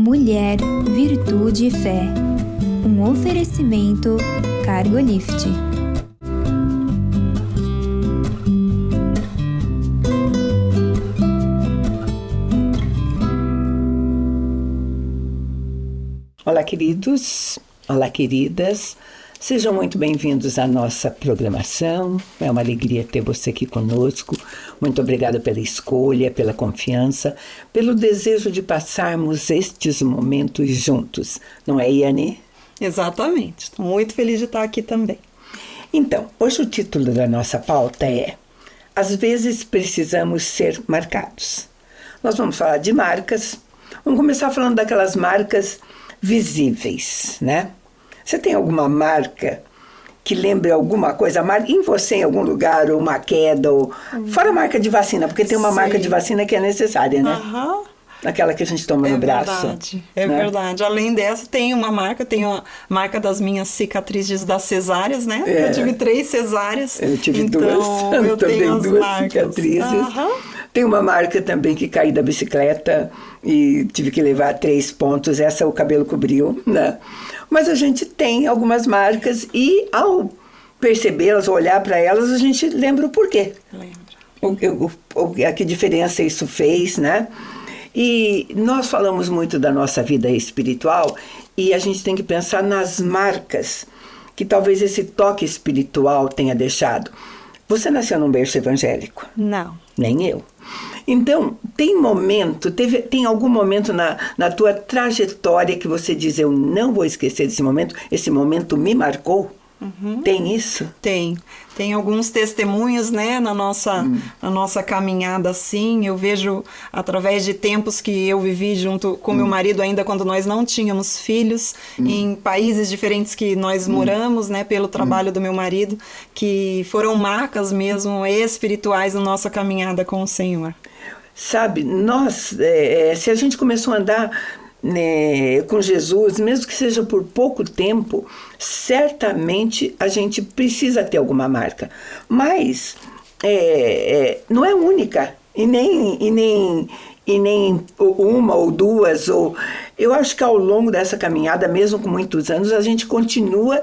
Mulher, Virtude e Fé. Um oferecimento Cargolift. Olá, queridos. Olá, queridas. Sejam muito bem-vindos à nossa programação. É uma alegria ter você aqui conosco. Muito obrigada pela escolha, pela confiança, pelo desejo de passarmos estes momentos juntos. Não é, Iane? Exatamente. Estou muito feliz de estar aqui também. Então, hoje o título da nossa pauta é Às vezes precisamos ser marcados. Nós vamos falar de marcas. Vamos começar falando daquelas marcas visíveis, né? Você tem alguma marca que lembre alguma coisa? Marca em você em algum lugar, ou uma queda, ou... Fora a marca de vacina, porque tem uma marca de vacina que é necessária, né? Aham. Aquela que a gente toma no braço. Verdade, é né? verdade. Além dessa, tem uma marca, tem a marca das minhas cicatrizes das cesáreas, né? Eu tive 3 cesáreas. Eu tive então, duas, eu também tenho as 2 marcas. cicatrizes. Aham. Tem uma marca também que caí da bicicleta e tive que levar 3 pontos. Essa o cabelo cobriu, né? Mas a gente tem algumas marcas e ao percebê-las, olhar para elas, a gente lembra o porquê. Que diferença isso fez, né? E nós falamos muito da nossa vida espiritual e a gente tem que pensar nas marcas que talvez esse toque espiritual tenha deixado. Você nasceu num berço evangélico? Não. Nem eu. Então, tem algum momento na tua trajetória que você diz, eu não vou esquecer desse momento, esse momento me marcou? Uhum. Tem isso? Tem alguns testemunhos, né, na nossa caminhada, assim. Eu vejo através de tempos que eu vivi junto com meu marido, ainda quando nós não tínhamos filhos, em países diferentes que nós moramos, né, pelo trabalho do meu marido, que foram marcas mesmo espirituais na nossa caminhada com o Senhor. Sabe, nós, se a gente começou a andar, né, com Jesus, mesmo que seja por pouco tempo, certamente a gente precisa ter alguma marca. Mas não é única, e nem uma ou duas. Eu acho que ao longo dessa caminhada, mesmo com muitos anos, a gente continua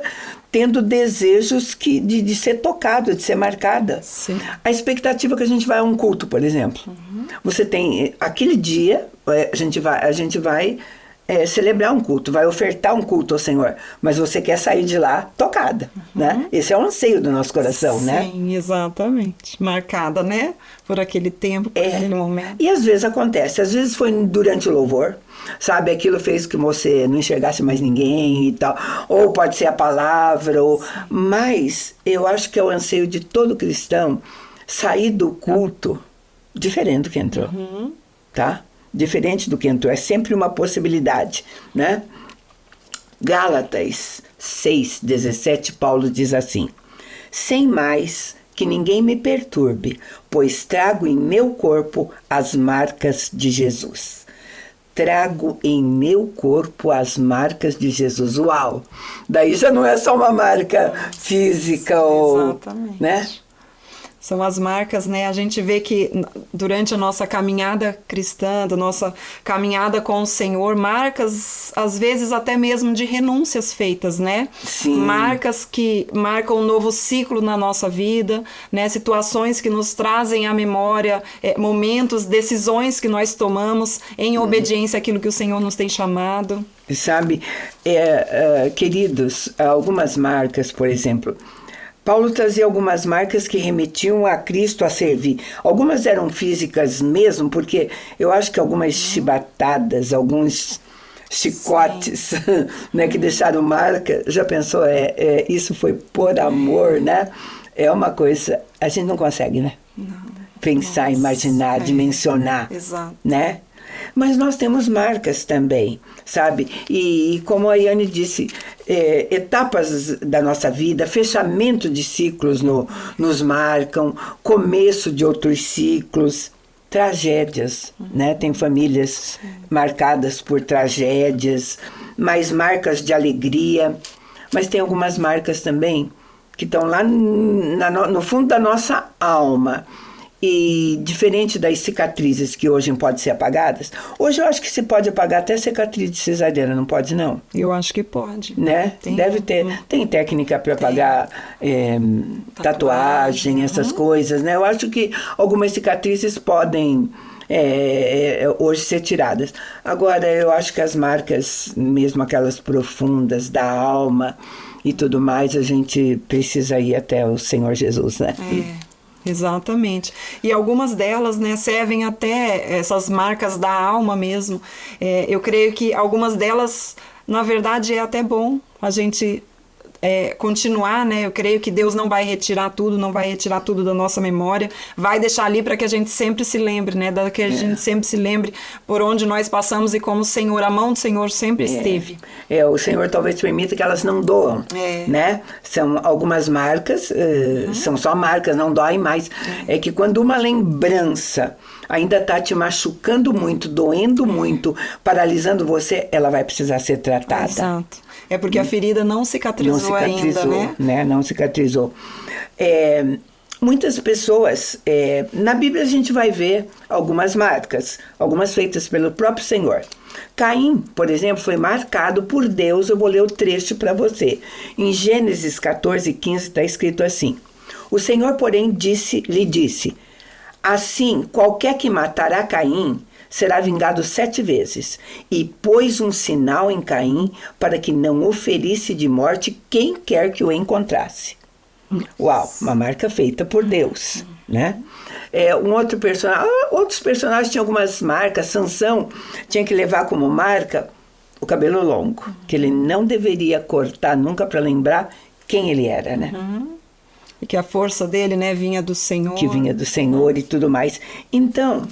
tendo desejos de ser tocado, de ser marcada. Sim. A expectativa que a gente vai a um culto, por exemplo. Uhum. Você tem aquele dia, a gente vai celebrar um culto, vai ofertar um culto ao Senhor, mas você quer sair de lá tocada, né? Esse é o anseio do nosso coração, né? Sim, exatamente. Marcada, né? Por aquele tempo, por aquele momento. E às vezes acontece, às vezes foi durante o louvor, sabe? Aquilo fez que você não enxergasse mais ninguém e tal, ou pode ser a palavra, mas eu acho que é o anseio de todo cristão sair do culto diferente do que entrou, tá? Diferente do que entrou, é sempre uma possibilidade, né? Gálatas 6:17, Paulo diz assim: sem mais que ninguém me perturbe, pois trago em meu corpo as marcas de Jesus. Trago em meu corpo as marcas de Jesus. Uau! Daí já não é só uma marca física, Exatamente. Né? São as marcas, né? A gente vê que durante a nossa caminhada cristã, da nossa caminhada com o Senhor, marcas, às vezes até mesmo de renúncias feitas, né? Sim. Marcas que marcam um novo ciclo na nossa vida, né? Situações que nos trazem à memória, momentos, decisões que nós tomamos em obediência àquilo que o Senhor nos tem chamado. Sabe, queridos, algumas marcas, por exemplo... Paulo trazia algumas marcas que remetiam a Cristo a servir. Algumas eram físicas mesmo, porque eu acho que algumas chibatadas, alguns chicotes, né, que deixaram marca, já pensou, isso foi por amor, né? É uma coisa, a gente não consegue, né? Não. Pensar, imaginar, dimensionar, Exato. Né? Mas nós temos marcas também, sabe? E como a Iane disse, etapas da nossa vida, fechamento de ciclos nos marcam, começo de outros ciclos, tragédias, né? Tem famílias marcadas por tragédias, mas marcas de alegria. Mas tem algumas marcas também que estão lá no fundo da nossa alma E diferente das cicatrizes que hoje podem ser apagadas, hoje eu acho que se pode apagar até cicatriz de cesareira, não pode não? Eu acho que pode. Né? Deve ter. Tem técnica para apagar tatuagem, essas coisas, né? Eu acho que algumas cicatrizes podem hoje ser tiradas. Agora, eu acho que as marcas, mesmo aquelas profundas da alma e tudo mais, a gente precisa ir até o Senhor Jesus, né? Exatamente. E algumas delas, né, servem até essas marcas da alma mesmo. Eu creio que algumas delas, na verdade, é até bom a gente continuar, né? Eu creio que Deus não vai retirar tudo, não vai retirar tudo da nossa memória, vai deixar ali para que a gente sempre se lembre, né? Que a gente sempre se lembre por onde nós passamos e como o Senhor, a mão do Senhor sempre esteve. O Senhor talvez permita que elas não doam, né? São algumas marcas, são só marcas, não doem mais. É que quando uma lembrança ainda está te machucando muito, doendo muito, paralisando você, ela vai precisar ser tratada. Exato. É porque a ferida não cicatrizou ainda, né? Não cicatrizou. Muitas pessoas, na Bíblia a gente vai ver algumas marcas, algumas feitas pelo próprio Senhor. Caim, por exemplo, foi marcado por Deus. Eu vou ler o trecho para você. Em Gênesis 14:15 está escrito assim: o Senhor, porém, lhe disse, assim, qualquer que matará Caim será vingado 7 vezes. E pôs um sinal em Caim para que não o ferisse de morte quem quer que o encontrasse. Uau, uma marca feita por Deus, né? Outros personagens tinham algumas marcas. Sansão tinha que levar como marca o cabelo longo, que ele não deveria cortar nunca para lembrar quem ele era, né? E que a força dele, né, vinha do Senhor. Que vinha do Senhor e tudo mais. Então,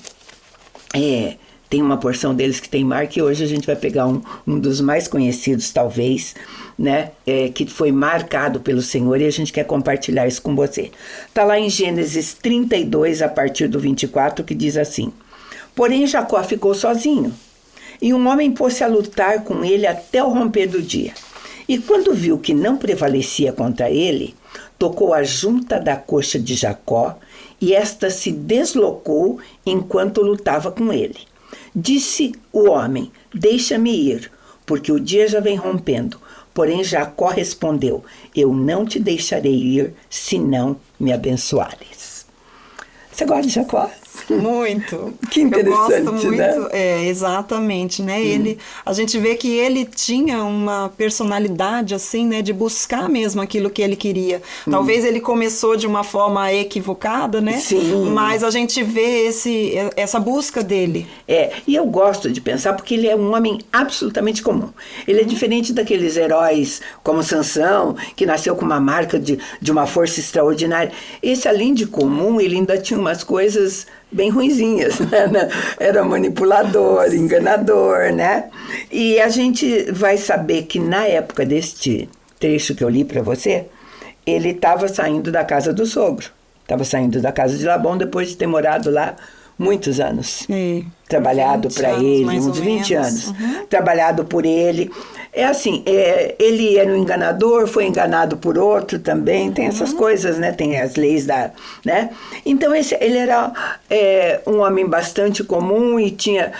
tem uma porção deles que tem marca, e hoje a gente vai pegar um dos mais conhecidos, talvez, né, que foi marcado pelo Senhor, e a gente quer compartilhar isso com você. Está lá em Gênesis 32, a partir do 24, que diz assim: porém Jacó ficou sozinho, e um homem pôs-se a lutar com ele até o romper do dia. E quando viu que não prevalecia contra ele, tocou a junta da coxa de Jacó, e esta se deslocou enquanto lutava com ele. Disse o homem: deixa-me ir, porque o dia já vem rompendo. Porém Jacó respondeu: eu não te deixarei ir, se não me abençoares. Você gosta de Jacó? Muito. Que interessante, eu gosto muito, né? Exatamente, né? A gente vê que ele tinha uma personalidade assim, né, de buscar mesmo aquilo que ele queria. Talvez ele começou de uma forma equivocada, né? Sim. Mas a gente vê essa busca dele. E eu gosto de pensar porque ele é um homem absolutamente comum. Ele é diferente daqueles heróis como Sansão, que nasceu com uma marca de uma força extraordinária. Esse, além de comum, ele ainda tinha umas coisas bem ruinzinhas, né? Era manipulador, enganador, né? E a gente vai saber que na época deste trecho que eu li para você, ele estava saindo da casa do sogro, estava saindo da casa de Labão depois de ter morado lá muitos anos, trabalhado para ele, uns 20 anos, trabalhado por ele. Ele era um enganador, foi enganado por outro também, tem essas coisas, né? Tem as leis né? Então, ele era um homem bastante comum e tinha,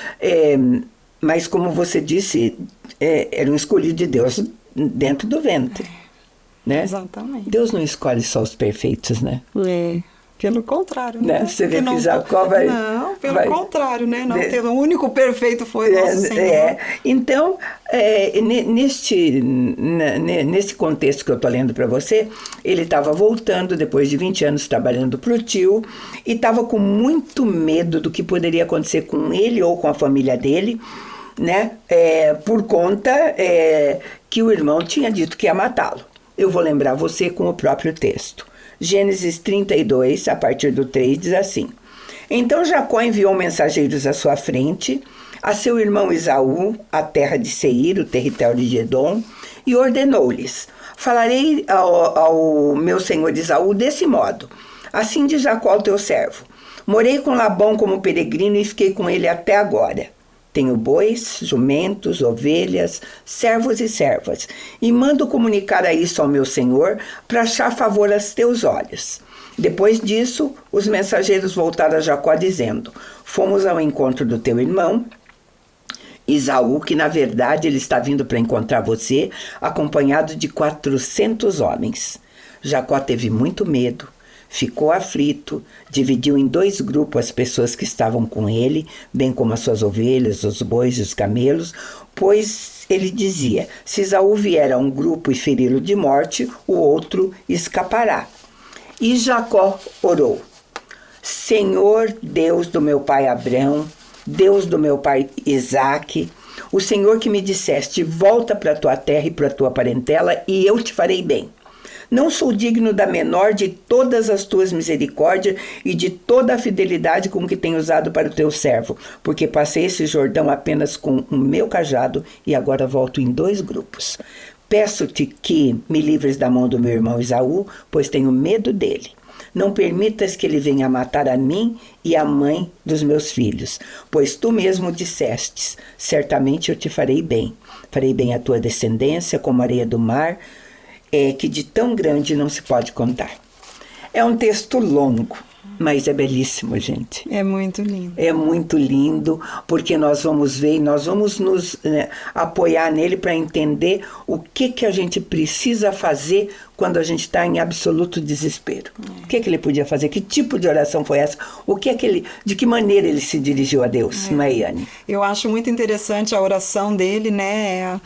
mas como você disse, era um escolhido de Deus dentro do ventre, né? Exatamente. Deus não escolhe só os perfeitos, né? Pelo contrário, né? Você vê que Jacó vai... Não, pelo contrário, né? O único perfeito foi nosso Senhor. Então, nesse contexto que eu estou lendo para você, ele estava voltando depois de 20 anos trabalhando para o tio e estava com muito medo do que poderia acontecer com ele ou com a família dele, né? Por conta que o irmão tinha dito que ia matá-lo. Eu vou lembrar você com o próprio texto. Gênesis 32, a partir do 3, diz assim: então Jacó enviou mensageiros à sua frente, a seu irmão Esaú, à terra de Seir, o território de Edom, e ordenou-lhes: falarei ao meu senhor Esaú desse modo: assim diz Jacó ao teu servo, morei com Labão como peregrino e fiquei com ele até agora. Tenho bois, jumentos, ovelhas, servos e servas, e mando comunicar a isso ao meu senhor para achar favor aos teus olhos. Depois disso, os mensageiros voltaram a Jacó dizendo: fomos ao encontro do teu irmão Esaú, que na verdade ele está vindo para encontrar você, acompanhado de 400 homens. Jacó teve muito medo, ficou aflito, dividiu em 2 grupos as pessoas que estavam com ele, bem como as suas ovelhas, os bois e os camelos, pois ele dizia: se Esaú vier a um grupo e feri-lo de morte, o outro escapará. E Jacó orou: Senhor Deus do meu pai Abrão, Deus do meu pai Isaque, o Senhor que me disseste: volta para a tua terra e para a tua parentela, e eu te farei bem. Não sou digno da menor de todas as tuas misericórdias e de toda a fidelidade com que tenho usado para o teu servo, porque passei esse Jordão apenas com o meu cajado e agora volto em 2 grupos. Peço-te que me livres da mão do meu irmão Esaú, pois tenho medo dele. Não permitas que ele venha matar a mim e a mãe dos meus filhos, pois tu mesmo dissestes: certamente eu te farei bem a tua descendência como a areia do mar, que de tão grande não se pode contar. É um texto longo, mas é belíssimo, gente. É muito lindo. É muito lindo, porque nós vamos ver e nós vamos nos apoiar nele para entender o que a gente precisa fazer quando a gente está em absoluto desespero. O que ele podia fazer? Que tipo de oração foi essa? De que maneira ele se dirigiu a Deus, Maiane? Eu acho muito interessante a oração dele, né?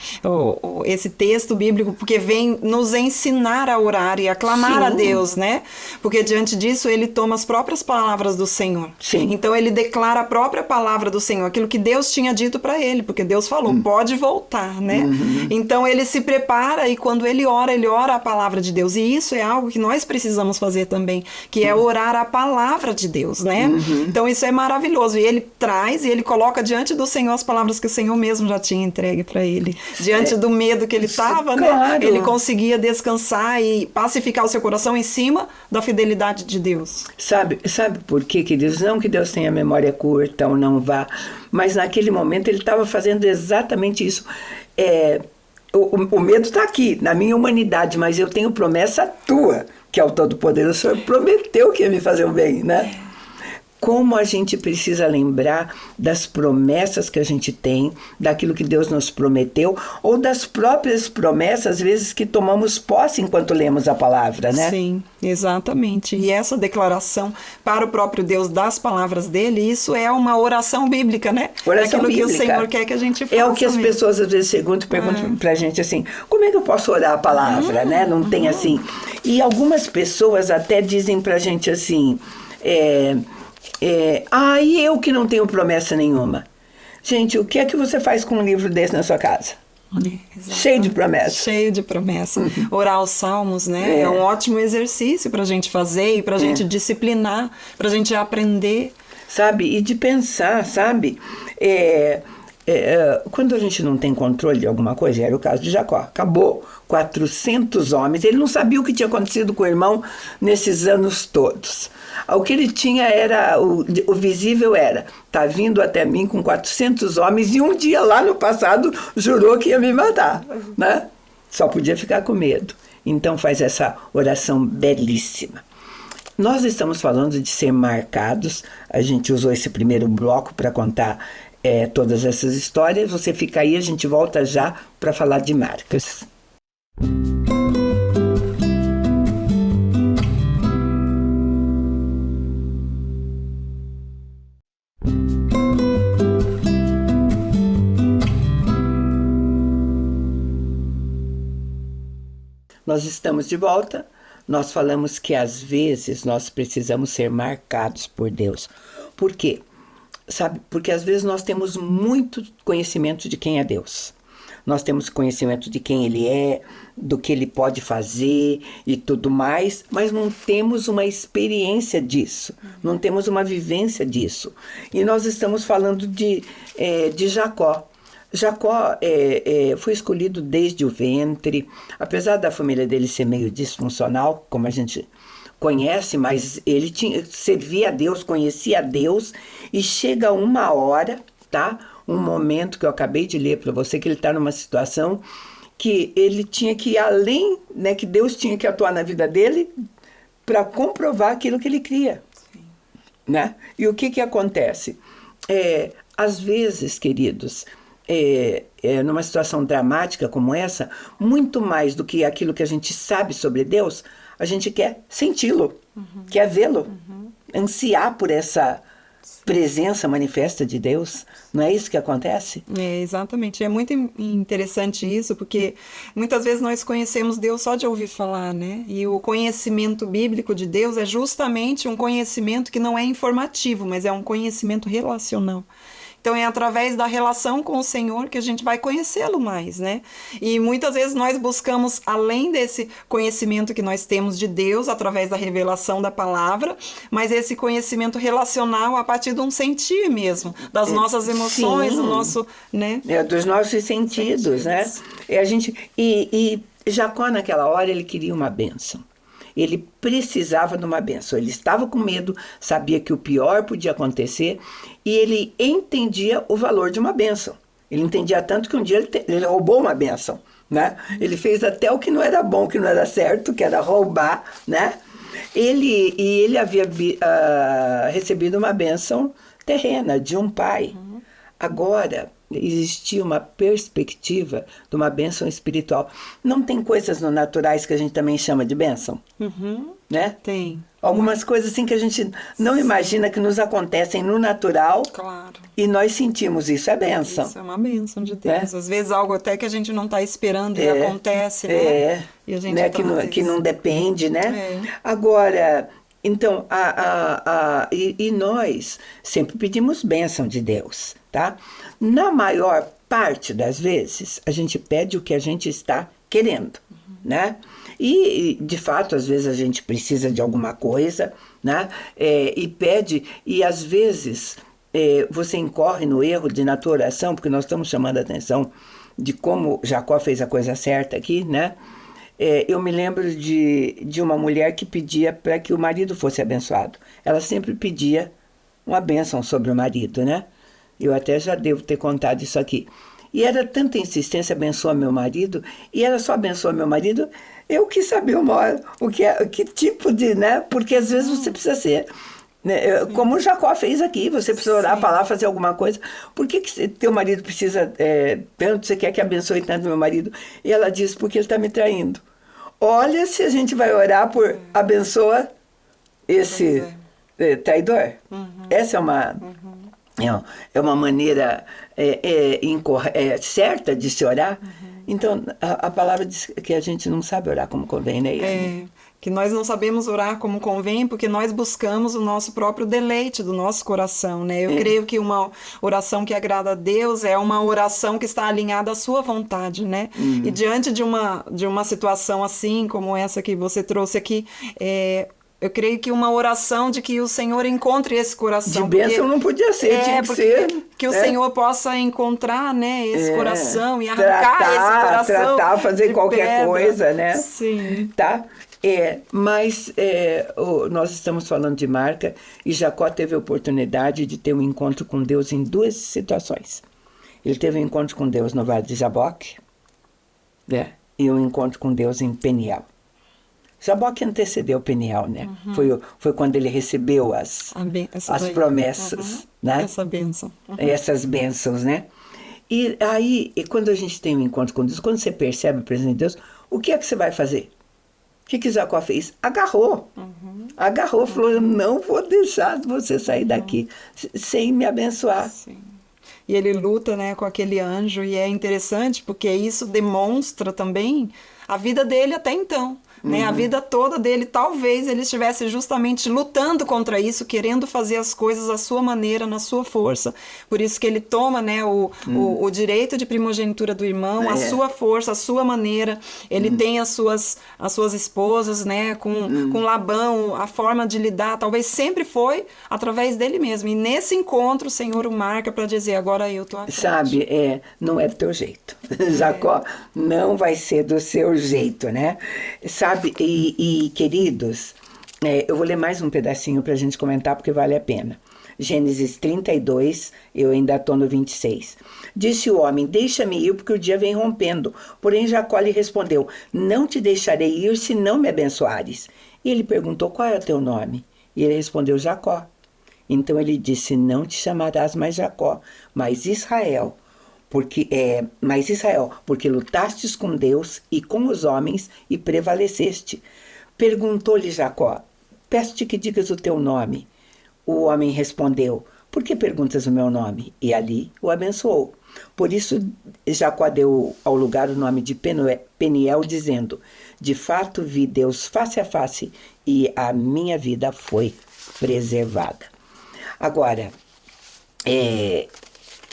Esse texto bíblico, porque vem nos ensinar a orar e a clamar a Deus, né? Porque diante disso ele toma as próprias palavras do Senhor. Sim. Então ele declara a própria palavra do Senhor, aquilo que Deus tinha dito para ele, porque Deus falou: pode voltar, né? Então ele se prepara e quando ele ora a palavra de Deus. E isso é algo que nós precisamos fazer também, que é orar a palavra de Deus, né? Então isso é maravilhoso. E ele traz e ele coloca diante do Senhor as palavras que o Senhor mesmo já tinha entregue para ele. Diante do medo que ele estava, né? Ele conseguia descansar e pacificar o seu coração em cima da fidelidade de Deus. Sabe por quê, queridos? Não que Deus tenha memória curta ou não vá, mas naquele momento ele estava fazendo exatamente isso. O medo está aqui, na minha humanidade, mas eu tenho promessa tua, que é o Todo-Poderoso. O Senhor prometeu que ia me fazer o bem, né? Como a gente precisa lembrar das promessas que a gente tem, daquilo que Deus nos prometeu, ou das próprias promessas, às vezes, que tomamos posse enquanto lemos a palavra, né? Sim, exatamente. E essa declaração para o próprio Deus das palavras dele, isso é uma oração bíblica, né? Oração aquilo bíblica. Que o Senhor quer que a gente faça. É o que as pessoas às vezes perguntam pra gente assim: como é que eu posso orar a palavra, né? Não tem assim. E algumas pessoas até dizem pra gente assim: e eu que não tenho promessa nenhuma. Gente, o que é que você faz com um livro desse na sua casa? Cheio de promessas. Cheio de promessas. Orar os salmos, né? É um ótimo exercício pra gente fazer e pra gente disciplinar, pra gente aprender. Sabe? E de pensar, sabe? Quando a gente não tem controle de alguma coisa, era o caso de Jacó. Acabou. 400 homens. Ele não sabia o que tinha acontecido com o irmão nesses anos todos. O que ele tinha era, o visível era: tá vindo até mim com 400 homens e um dia lá no passado jurou que ia me matar, né? Só podia ficar com medo. Então faz essa oração belíssima. Nós estamos falando de ser marcados. A gente usou esse primeiro bloco para contar todas essas histórias. Você fica aí, a gente volta já para falar de marcas. Nós estamos de volta. Nós falamos que às vezes nós precisamos ser marcados por Deus. Por quê? Sabe? Porque às vezes nós temos muito conhecimento de quem é Deus. Nós temos conhecimento de quem Ele é, do que Ele pode fazer e tudo mais, mas não temos uma experiência disso, não temos uma vivência disso. E nós estamos falando de Jacó. Jacó foi escolhido desde o ventre, apesar da família dele ser meio disfuncional, como a gente conhece, mas ele servia a Deus, conhecia a Deus, e chega uma hora, tá? Um momento que eu acabei de ler para você, que ele está numa situação que ele tinha que ir além, né, que Deus tinha que atuar na vida dele, para comprovar aquilo que ele cria. Sim. Né? E o que acontece? Às vezes, queridos, numa situação dramática como essa, muito mais do que aquilo que a gente sabe sobre Deus, a gente quer senti-lo, quer vê-lo, ansiar por essa presença manifesta de Deus. Não é isso que acontece? Exatamente. É muito interessante isso, porque muitas vezes nós conhecemos Deus só de ouvir falar, né? E o conhecimento bíblico de Deus é justamente um conhecimento que não é informativo, mas é um conhecimento relacional. Então é através da relação com o Senhor que a gente vai conhecê-lo mais, né? E muitas vezes nós buscamos, além desse conhecimento que nós temos de Deus, através da revelação da palavra, mas esse conhecimento relacional a partir de um sentir mesmo, das nossas emoções, do nosso, né? Dos nossos sentidos, né? E Jacó, naquela hora, ele queria uma bênção. Ele precisava de uma bênção. Ele estava com medo, sabia que o pior podia acontecer e ele entendia o valor de uma bênção. Ele entendia tanto que um dia ele roubou uma bênção, né? Ele fez até o que não era bom, que não era certo, que era roubar, né? Ele havia recebido uma bênção terrena de um pai. Agora existia uma perspectiva de uma bênção espiritual. Não tem coisas no naturais que a gente também chama de bênção? Né? Tem. Algumas coisas assim que a gente não imagina que nos acontecem no natural. Claro. E nós sentimos isso, é bênção. Isso é uma bênção de Deus. Às vezes algo até que a gente não está esperando e acontece, né? E a gente né? Que não depende, né? Agora, então, e nós sempre pedimos bênção de Deus, tá? Na maior parte das vezes, a gente pede o que a gente está querendo, né? E, de fato, às vezes a gente precisa de alguma coisa, né? E pede, e às vezes você incorre no erro na tua oração, porque nós estamos chamando a atenção de como Jacó fez a coisa certa aqui, né? Eu me lembro de uma mulher que pedia para que o marido fosse abençoado. Ela sempre pedia uma bênção sobre o marido, né? Eu até já devo ter contado isso aqui. E era tanta insistência, abençoa meu marido, e ela só abençoa meu marido. Eu quis saber que tipo de, né? Porque às vezes você precisa ser, né? Como o Jacó fez aqui, você precisa orar para lá, fazer alguma coisa. Por que teu marido precisa tanto, você quer que abençoe tanto meu marido? E ela diz, porque ele está me traindo. Olha se a gente vai orar por abençoa esse traidor. Essa é uma... É uma maneira certa de se orar. Então, a palavra diz que a gente não sabe orar como convém, né? Que nós não sabemos orar como convém porque nós buscamos o nosso próprio deleite do nosso coração, né? Eu creio que uma oração que agrada a Deus é uma oração que está alinhada à sua vontade, né? E diante de uma situação assim, como essa que você trouxe aqui, eu creio que uma oração de que o Senhor encontre esse coração. De bênção não podia ser, tinha que ser. Que o Senhor possa encontrar, né, esse coração e arrancar esse coração. Tratar, fazer qualquer pedra. coisa, né? Sim. Tá? Mas nós estamos falando de Marca e Jacó teve a oportunidade de ter um encontro com Deus em duas situações. Ele teve um encontro com Deus no Vale de Jaboque, né? E um encontro com Deus em Peniel. Jaboque antecedeu Peniel, né? Foi quando ele recebeu as promessas, né? Essa bênção. Essas bênçãos, né? E aí, quando a gente tem um encontro com Deus, quando você percebe a presença de Deus, o que é que você vai fazer? O que Jacó fez? Agarrou. Agarrou, falou, eu não vou deixar você sair daqui sem me abençoar. Sim. E ele luta, né, com aquele anjo, e é interessante porque isso demonstra também a vida dele até então. Né? A vida toda dele, talvez ele estivesse justamente lutando contra isso, querendo fazer as coisas à sua maneira, na sua força. Por isso que ele toma, né, o direito de primogenitura do irmão, a sua força, a sua maneira. Ele tem as suas esposas, né, com Labão, a forma de lidar, talvez sempre foi através dele mesmo. E nesse encontro o Senhor o marca para dizer, agora eu estou à frente. Sabe, não é do teu jeito. Jacó não vai ser do seu jeito, né? Sabe, e queridos, eu vou ler mais um pedacinho para a gente comentar, porque vale a pena. Gênesis 32, eu ainda estou no 26. Disse o homem, deixa-me ir, porque o dia vem rompendo. Porém Jacó lhe respondeu, não te deixarei ir se não me abençoares. E ele perguntou: qual é o teu nome? E ele respondeu: Jacó. Então ele disse: não te chamarás mais Jacó, mas Israel, porque lutastes com Deus e com os homens e prevaleceste. Perguntou-lhe Jacó: peço-te que digas o teu nome. O homem respondeu: por que perguntas o meu nome? E ali o abençoou. Por isso Jacó deu ao lugar o nome de Peniel, dizendo: de fato vi Deus face a face e a minha vida foi preservada. Agora,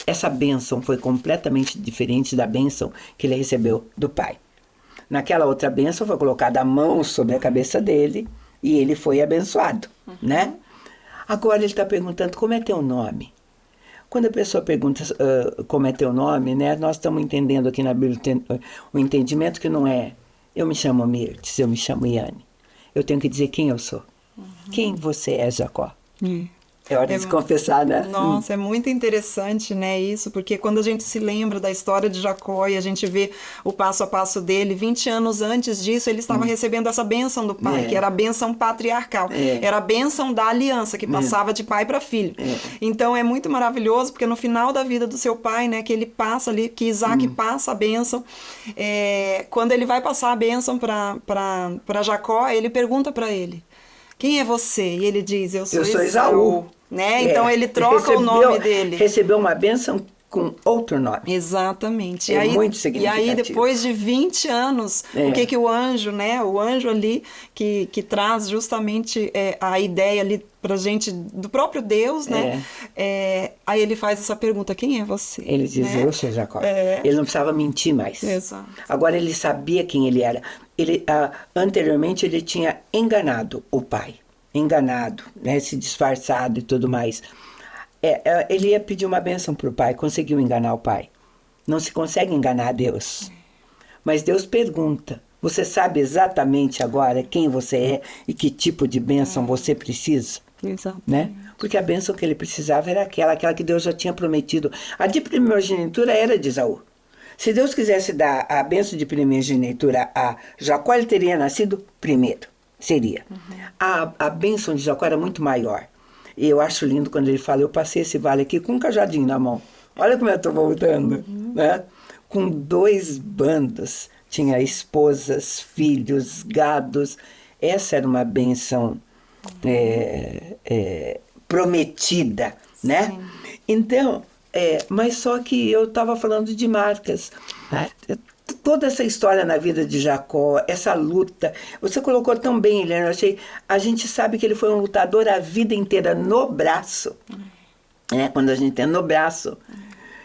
essa bênção foi completamente diferente da bênção que ele recebeu do pai. Naquela outra bênção foi colocada a mão sobre a cabeça dele e ele foi abençoado, né? Agora ele está perguntando: como é teu nome? Quando a pessoa pergunta como é teu nome, né, nós estamos entendendo aqui na Bíblia o entendimento que não é eu me chamo Mirtes, eu me chamo Iane. Eu tenho que dizer quem eu sou. Quem você é, Jacó? É hora de se confessar, né? Nossa, é muito interessante, né, isso, porque quando a gente se lembra da história de Jacó e a gente vê o passo a passo dele, 20 anos antes disso, ele estava recebendo essa bênção do pai, que era a bênção patriarcal, era a bênção da aliança, que passava de pai para filho. Então é muito maravilhoso, porque no final da vida do seu pai, né, que ele passa ali, que Isaac passa a bênção, quando ele vai passar a bênção para Jacó, ele pergunta para ele: quem é você? E ele diz: eu sou Esaú. Né? Então ele troca o nome dele. Recebeu uma bênção com outro nome. Exatamente. É muito significativo. E aí, depois de 20 anos, o que o anjo, né? O anjo ali que traz justamente a ideia ali pra gente do próprio Deus, né? Aí ele faz essa pergunta: quem é você? Ele diz: né? Eu sou Jacó. Ele não precisava mentir mais. Exato. Agora ele sabia quem ele era. Anteriormente ele tinha enganado o pai. Enganado, né? Se disfarçado e tudo mais. Ele ia pedir uma bênção para o pai, conseguiu enganar o pai. Não se consegue enganar Deus. Mas Deus pergunta: você sabe exatamente agora quem você é e que tipo de bênção você precisa? Exato. Né? Porque a bênção que ele precisava era aquela que Deus já tinha prometido. A de primogenitura era de Esaú. Se Deus quisesse dar a bênção de primogenitura a Jacó, ele teria nascido primeiro. Seria. A bênção de Jacó era muito maior. E eu acho lindo quando ele fala: eu passei esse vale aqui com um cajadinho na mão. Olha como eu estou voltando. Né? Com 2 bandos. Tinha esposas, filhos, gados. Essa era uma bênção prometida. Né? Então, mas só que eu estava falando de marcas. Toda essa história na vida de Jacó, essa luta, você colocou tão bem, Helena, a gente sabe que ele foi um lutador a vida inteira no braço. Quando a gente tem no braço,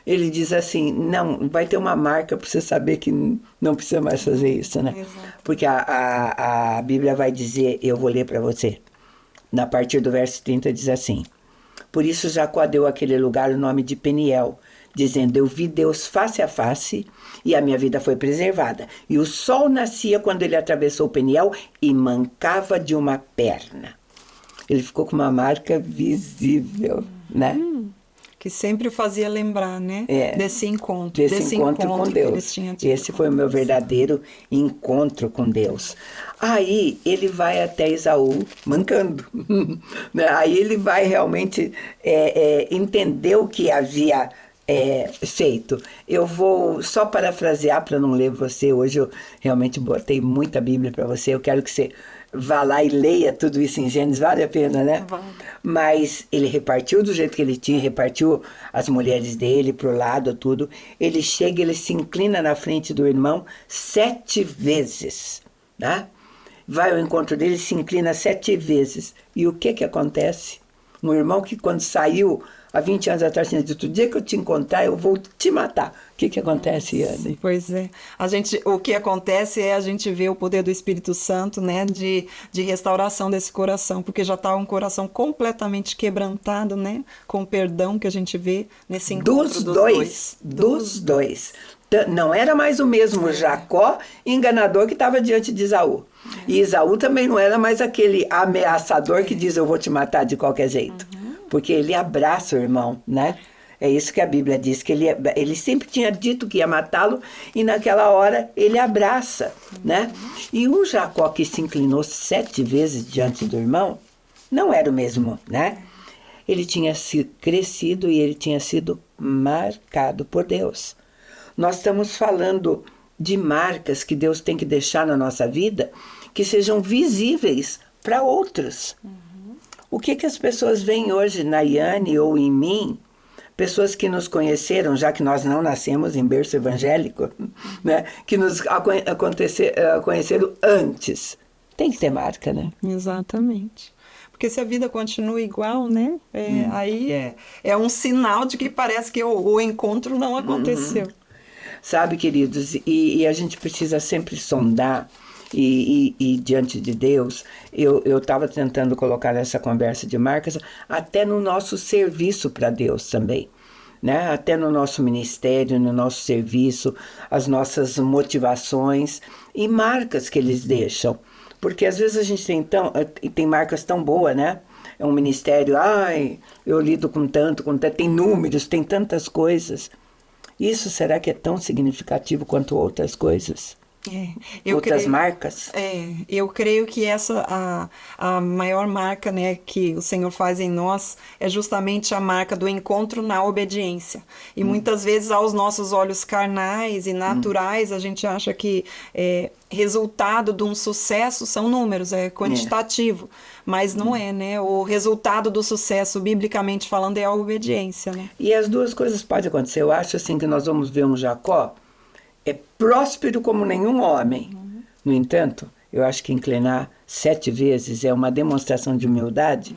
ele diz assim: não, vai ter uma marca para você saber que não precisa mais fazer isso, né? Exato. Porque a Bíblia vai dizer, eu vou ler para você, a partir do verso 30 diz assim: por isso Jacó deu àquele lugar o nome de Peniel, dizendo: eu vi Deus face a face e a minha vida foi preservada. E o sol nascia quando ele atravessou o Peniel e mancava de uma perna. Ele ficou com uma marca visível, né? Que sempre o fazia lembrar, né? Desse encontro. Desse encontro com Deus. Esse foi o meu verdadeiro encontro com Deus. Aí ele vai até Esaú mancando. Aí ele vai realmente entender o que havia feito. Eu vou só parafrasear para não ler você. Hoje eu realmente botei muita Bíblia para você. Eu quero que você vá lá e leia tudo isso em Gênesis. Vale a pena, né? Vale. Mas ele repartiu do jeito que ele tinha, repartiu as mulheres dele pro lado, tudo. Ele chega, ele se inclina na frente do irmão 7 vezes, tá? Vai ao encontro dele, se inclina 7 vezes. E o que acontece? Um irmão que quando saiu há 20 anos atrás tinha dito: o dia que eu te encontrar, eu vou te matar. O que acontece, Iane? Pois é. O que acontece é a gente ver o poder do Espírito Santo, né, de restauração desse coração, porque já está um coração completamente quebrantado, né, com o perdão que a gente vê nesse encontro dos dois. Não era mais o mesmo Jacó enganador que estava diante de Esaú. E Esaú também não era mais aquele ameaçador que diz: eu vou te matar de qualquer jeito. Porque ele abraça o irmão, né? É isso que a Bíblia diz, que ele sempre tinha dito que ia matá-lo e naquela hora ele abraça, né? E o Jacó que se inclinou 7 vezes diante do irmão, não era o mesmo, né? Ele tinha crescido e ele tinha sido marcado por Deus. Nós estamos falando de marcas que Deus tem que deixar na nossa vida que sejam visíveis para outros. O que as pessoas veem hoje na Yane ou em mim, pessoas que nos conheceram, já que nós não nascemos em berço evangélico, né? Que nos conheceram antes. Tem que ter marca, né? Exatamente. Porque se a vida continua igual, né? Aí é um sinal de que parece que o encontro não aconteceu. Sabe, queridos, e a gente precisa sempre sondar, e diante de Deus, eu estava tentando colocar essa conversa de marcas até no nosso serviço para Deus também, né? Até no nosso ministério, no nosso serviço, as nossas motivações e marcas que eles deixam. Porque às vezes a gente tem marcas tão boas, né? É um ministério, eu lido com tanto, tem números, tem tantas coisas. Isso será que é tão significativo quanto outras coisas? Outras marcas? Eu creio que a maior marca, né, que o Senhor faz em nós é justamente a marca do encontro na obediência. E muitas vezes aos nossos olhos carnais e naturais a gente acha que resultado de um sucesso são números, é quantitativo, mas não é, né? O resultado do sucesso, biblicamente falando, é a obediência, né? E as duas coisas podem acontecer. Eu acho assim que nós vamos ver um Jacó próspero como nenhum homem. No entanto, eu acho que inclinar 7 vezes é uma demonstração de humildade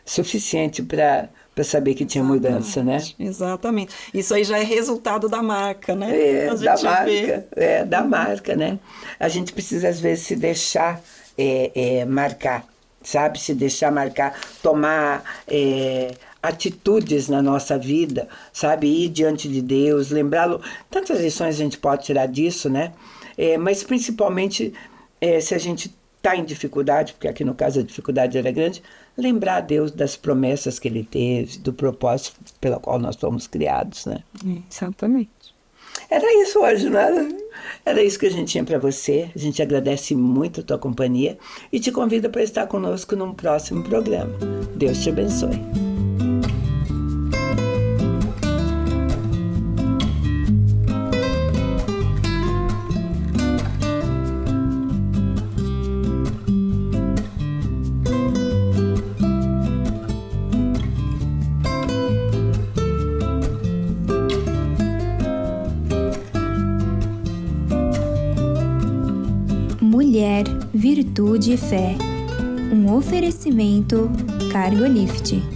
suficiente para saber que tinha mudança, né? Exatamente. Isso aí já é resultado da marca, né? Da marca, né? A gente precisa, às vezes, se deixar marcar, sabe? Se deixar marcar, tomar atitudes na nossa vida, sabe? Ir diante de Deus, lembrá-lo. Tantas lições a gente pode tirar disso, né? Mas principalmente se a gente está em dificuldade, porque aqui no caso a dificuldade era grande, lembrar a Deus das promessas que Ele teve, do propósito pelo qual nós fomos criados, né? Exatamente. Era isso hoje, não era? Era isso que a gente tinha para você. A gente agradece muito a tua companhia e te convida para estar conosco num próximo programa. Deus te abençoe. Mulher, Virtude e Fé. Um oferecimento Cargolift.